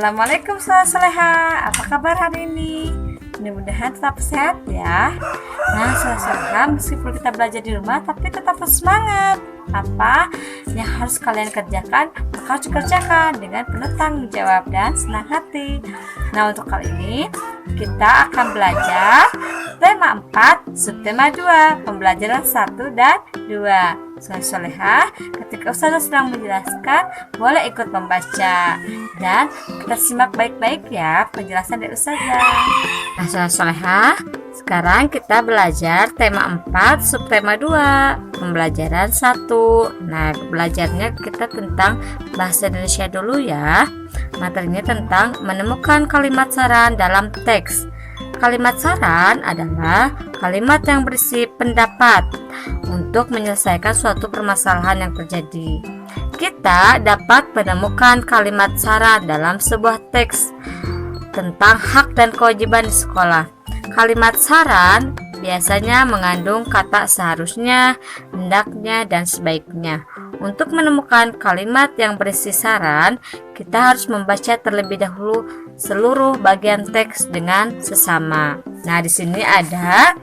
Assalamualaikum saudara soleha, apa kabar hari ini? Mudah-mudahan tetap sehat ya. Nah saudara soleha, meskipun kita belajar di rumah tapi tetap harus semangat. Apa yang harus kalian kerjakan, maka harus dikerjakan dengan penuh tanggung jawab dan senang hati. Nah untuk kali ini kita akan belajar tema 4, subtema 2, pembelajaran 1 dan 2. Saudara soleha, ketika Ustazah sedang menjelaskan, boleh ikut membaca dan kita simak baik-baik ya penjelasan dari Ustazah. Nah saudara soleha, sekarang kita belajar tema 4, subtema 2, pembelajaran 1. Nah belajarnya kita tentang bahasa Indonesia dulu ya. Materinya tentang menemukan kalimat saran dalam teks. Kalimat saran adalah kalimat yang berisi pendapat untuk menyelesaikan suatu permasalahan yang terjadi. Kita dapat menemukan kalimat saran dalam sebuah teks tentang hak dan kewajiban di sekolah. Kalimat saran biasanya mengandung kata seharusnya, hendaknya, dan sebaiknya. Untuk menemukan kalimat yang berisi saran, kita harus membaca terlebih dahulu seluruh bagian teks dengan sesama. Nah, di sini ada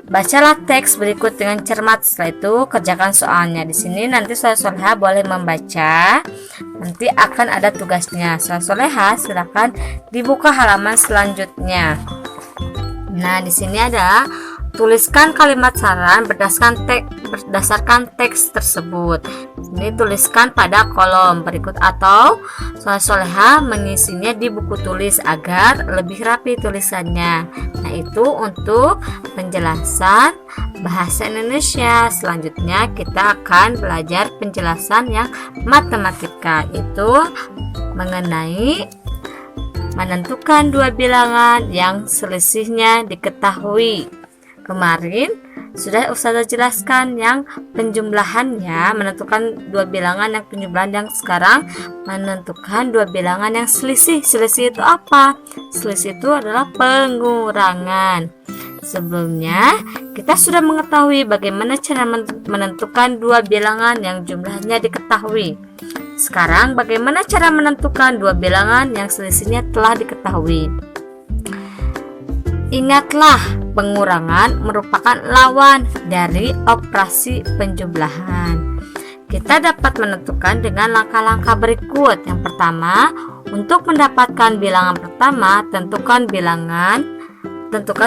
bacalah teks berikut dengan cermat. Setelah itu kerjakan soalnya. Di sini nanti saudara soleha boleh membaca. Nanti akan ada tugasnya. Saudara soleha silakan dibuka halaman selanjutnya. Nah, di sini ada tuliskan kalimat saran berdasarkan teks tersebut. Ini tuliskan pada kolom berikut atau saudara soleha mengisinya di buku tulis agar lebih rapi tulisannya. Nah, itu untuk penjelasan bahasa Indonesia. Selanjutnya kita akan belajar penjelasan yang matematika, itu mengenai menentukan dua bilangan yang selisihnya diketahui. Kemarin sudah Ustazah jelaskan yang penjumlahannya, menentukan dua bilangan yang penjumlahan, yang sekarang menentukan dua bilangan yang selisih. Selisih itu apa? Selisih itu adalah pengurangan. Sebelumnya kita sudah mengetahui bagaimana cara menentukan dua bilangan yang jumlahnya diketahui. Sekarang bagaimana cara menentukan dua bilangan yang selisihnya telah diketahui? Ingatlah, pengurangan merupakan lawan dari operasi penjumlahan. Kita dapat menentukan dengan langkah-langkah berikut. Yang pertama, untuk mendapatkan bilangan pertama, tentukan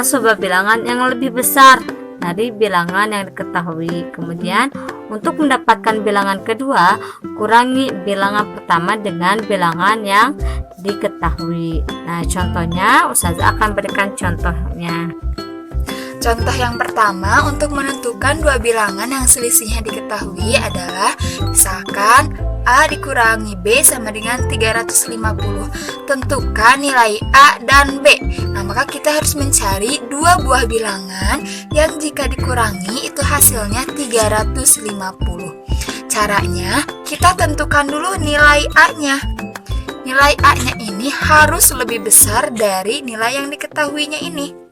sebuah bilangan yang lebih besar dari bilangan yang diketahui. Kemudian, untuk mendapatkan bilangan kedua, kurangi bilangan pertama dengan bilangan yang diketahui. Nah, contohnya Ustazah akan berikan contohnya. Contoh yang pertama, untuk menentukan dua bilangan yang selisihnya diketahui adalah misalkan A dikurangi B sama dengan 350. Tentukan nilai A dan B. Nah, maka kita harus mencari dua buah bilangan yang jika dikurangi itu hasilnya 350. Caranya, kita tentukan dulu nilai A-nya. Nilai A-nya ini harus lebih besar dari nilai yang diketahuinya ini.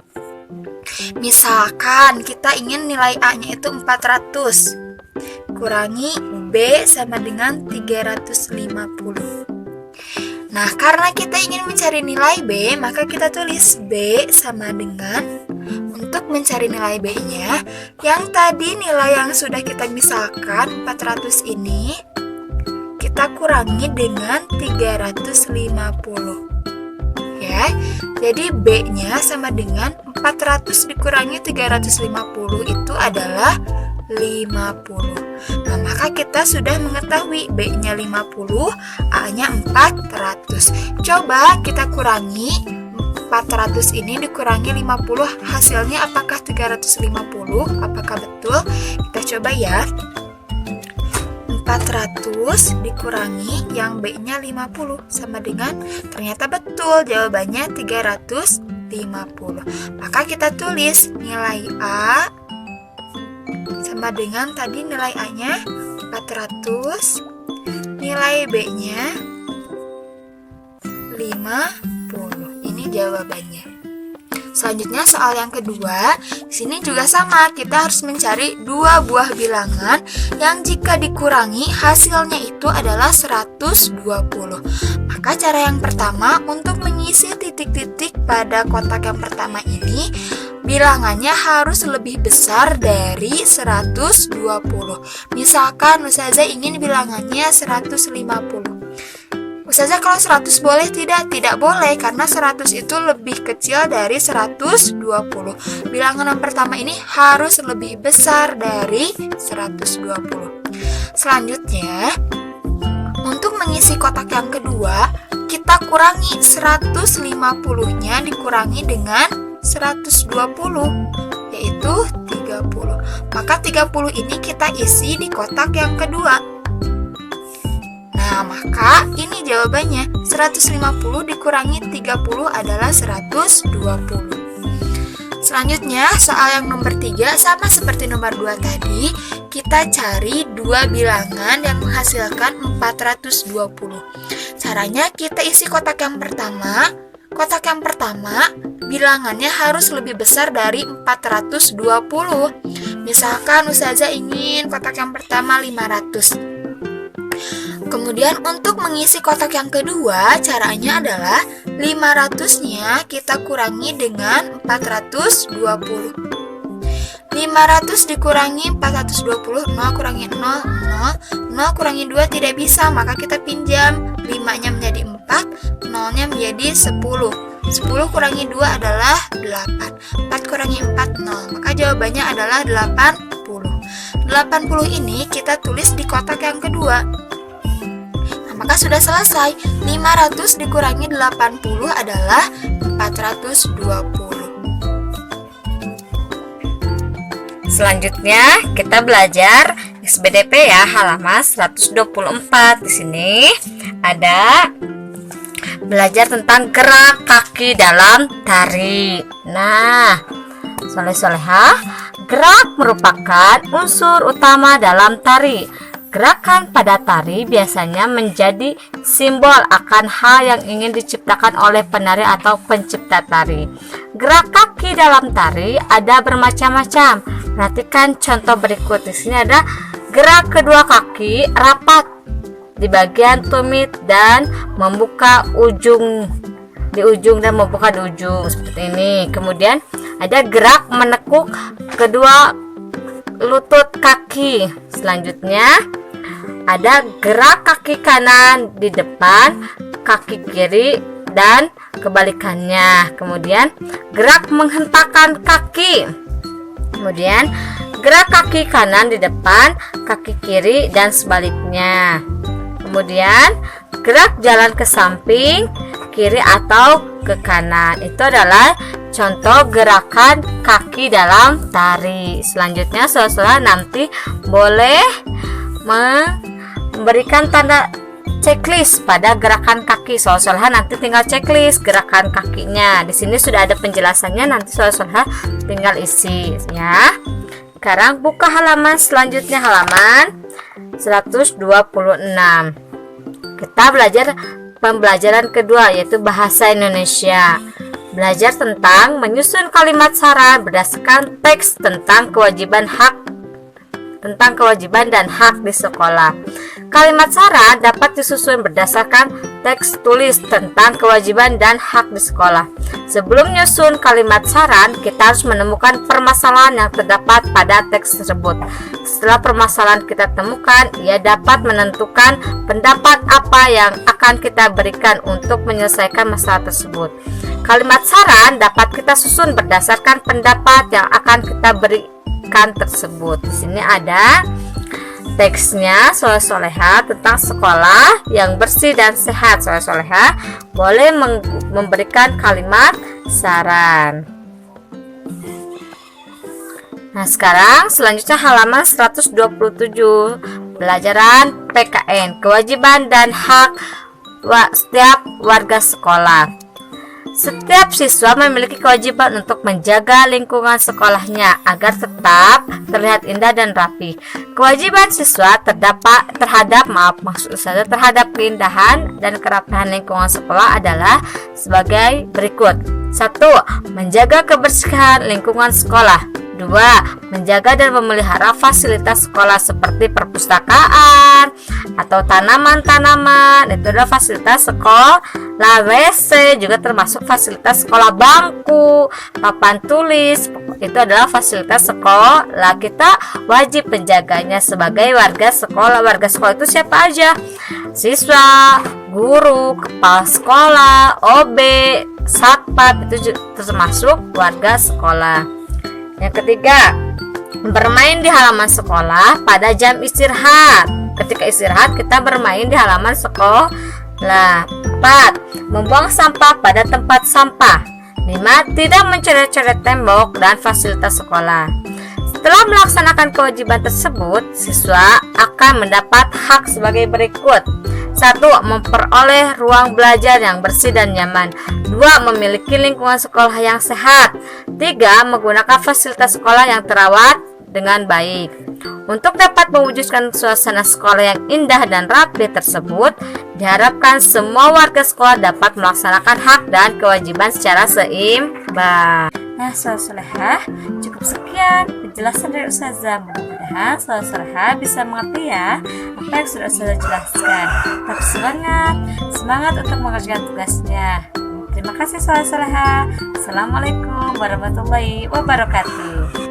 Misalkan kita ingin nilai A-nya itu 400. Kurangi B sama dengan 350. Nah, karena kita ingin mencari nilai B, maka kita tulis B sama dengan, untuk mencari nilai B-nya, yang tadi nilai yang sudah kita misalkan 400 ini, kita kurangi dengan 350. Ya, jadi B-nya sama dengan 400 dikurangi 350 itu adalah 50. Nah, maka kita sudah mengetahui B-nya 50, A-nya 400. Coba kita kurangi 400 ini dikurangi 50, hasilnya apakah 350? Apakah betul? Kita coba ya. 400 dikurangi yang B-nya 50 sama dengan, ternyata betul, jawabannya 350. Maka kita tulis nilai A sama dengan tadi nilai A-nya 400, nilai B-nya 50. Ini jawabannya. Selanjutnya soal yang kedua, di sini juga sama, kita harus mencari dua buah bilangan yang jika dikurangi hasilnya itu adalah 120. Maka cara yang pertama untuk mengisi titik-titik pada kotak yang pertama ini, bilangannya harus lebih besar dari 120. Misalkan Ustazah ingin bilangannya 150. Ustazah kalau 100 boleh tidak? Tidak boleh, karena 100 itu lebih kecil dari 120. Bilangan yang pertama ini harus lebih besar dari 120. Selanjutnya, untuk mengisi kotak yang kedua, kita kurangi 150-nya dikurangi dengan 120, yaitu 30. Maka 30 ini kita isi di kotak yang kedua. Nah, maka ini jawabannya. 150 dikurangi 30 adalah 120. Selanjutnya, soal yang nomor 3 sama seperti nomor 2 tadi, kita cari dua bilangan yang menghasilkan 420. Caranya kita isi kotak yang pertama. Kotak yang pertama bilangannya harus lebih besar dari 420. Misalkan Ustazah ingin kotak yang pertama 500. Kemudian untuk mengisi kotak yang kedua, caranya adalah 500-nya kita kurangi dengan 420. 500 dikurangi 420, 0 kurangi 0, 0. 0 kurangi 2 tidak bisa, maka kita pinjam. 5-nya menjadi 4, 0-nya menjadi 10. 10 kurangi 2 adalah 8. 4 kurangi 4, 0. Maka jawabannya adalah 80. 80 ini kita tulis di kotak yang kedua. Maka sudah selesai. 500 dikurangi 80 adalah 420. Selanjutnya kita belajar SBDP ya, halaman 124. Di sini ada belajar tentang gerak kaki dalam tari. Nah, soleh-solehah, gerak merupakan unsur utama dalam tari. Gerakan pada tari biasanya menjadi simbol akan hal yang ingin diciptakan oleh penari atau pencipta tari. Gerak kaki dalam tari ada bermacam-macam. Perhatikan contoh berikut. Di sini ada gerak kedua kaki rapat di bagian tumit dan membuka ujung di ujung dan membuka di ujung seperti ini. Kemudian ada gerak menekuk kedua lutut kaki. Selanjutnya ada gerak kaki kanan di depan kaki kiri dan kebalikannya. Kemudian gerak menghentakkan kaki. Kemudian gerak kaki kanan di depan kaki kiri dan sebaliknya. Kemudian gerak jalan ke samping kiri atau ke kanan. Itu adalah contoh gerakan kaki dalam tari. Selanjutnya saudara nanti boleh memberikan tanda checklist pada gerakan kaki. Saudara nanti tinggal checklist gerakan kakinya. Di sini sudah ada penjelasannya, nanti saudara tinggal isi ya. Sekarang buka halaman selanjutnya, halaman 126. Kita belajar pembelajaran kedua, yaitu bahasa Indonesia. Belajar tentang menyusun kalimat saran berdasarkan teks tentang kewajiban dan hak di sekolah. Kalimat saran dapat disusun berdasarkan teks tulis tentang kewajiban dan hak di sekolah. Sebelum menyusun kalimat saran, kita harus menemukan permasalahan yang terdapat pada teks tersebut. Setelah permasalahan kita temukan, ia dapat menentukan pendapat apa yang akan kita berikan untuk menyelesaikan masalah tersebut. Kalimat saran dapat kita susun berdasarkan pendapat yang akan kita berikan tersebut. Di sini ada teksnya, soleh-soleha, tentang sekolah yang bersih dan sehat. Soleh-soleha boleh memberikan kalimat saran. Nah, sekarang selanjutnya halaman 127, pelajaran PKN, kewajiban dan hak setiap warga sekolah. Setiap siswa memiliki kewajiban untuk menjaga lingkungan sekolahnya agar tetap terlihat indah dan rapi. Kewajiban siswa terhadap keindahan dan kerapihan lingkungan sekolah adalah sebagai berikut. 1. Menjaga kebersihan lingkungan sekolah. 2. Menjaga dan memelihara fasilitas sekolah seperti perpustakaan, atau tanaman-tanaman, itu adalah fasilitas sekolah. WC juga termasuk fasilitas sekolah, bangku, papan tulis, itu adalah fasilitas sekolah. Kita wajib menjaganya sebagai warga sekolah. Warga sekolah itu siapa aja? Siswa, guru, kepala sekolah, OB, satpam, itu termasuk warga sekolah. Yang ketiga, bermain di halaman sekolah pada jam istirahat. Ketika istirahat kita bermain di halaman sekolah. 4. Membuang sampah pada tempat sampah. 5. Tidak mencoret-coret tembok dan fasilitas sekolah. Setelah melaksanakan kewajiban tersebut, siswa akan mendapat hak sebagai berikut. 1. Memperoleh ruang belajar yang bersih dan nyaman. 2. Memiliki lingkungan sekolah yang sehat. 3. Menggunakan fasilitas sekolah yang terawat dengan baik. Untuk dapat mewujudkan suasana sekolah yang indah dan rapi tersebut, diharapkan semua warga sekolah dapat melaksanakan hak dan kewajiban secara seimbang. Nah, Soleha, cukup sekian penjelasan dari Ustazah. Mudah-mudahan Soleha bisa mengerti ya apa yang sudah Ustazah jelaskan. Tetap semangat untuk mengerjakan tugasnya. Terima kasih Soleha. Assalamualaikum warahmatullahi wabarakatuh.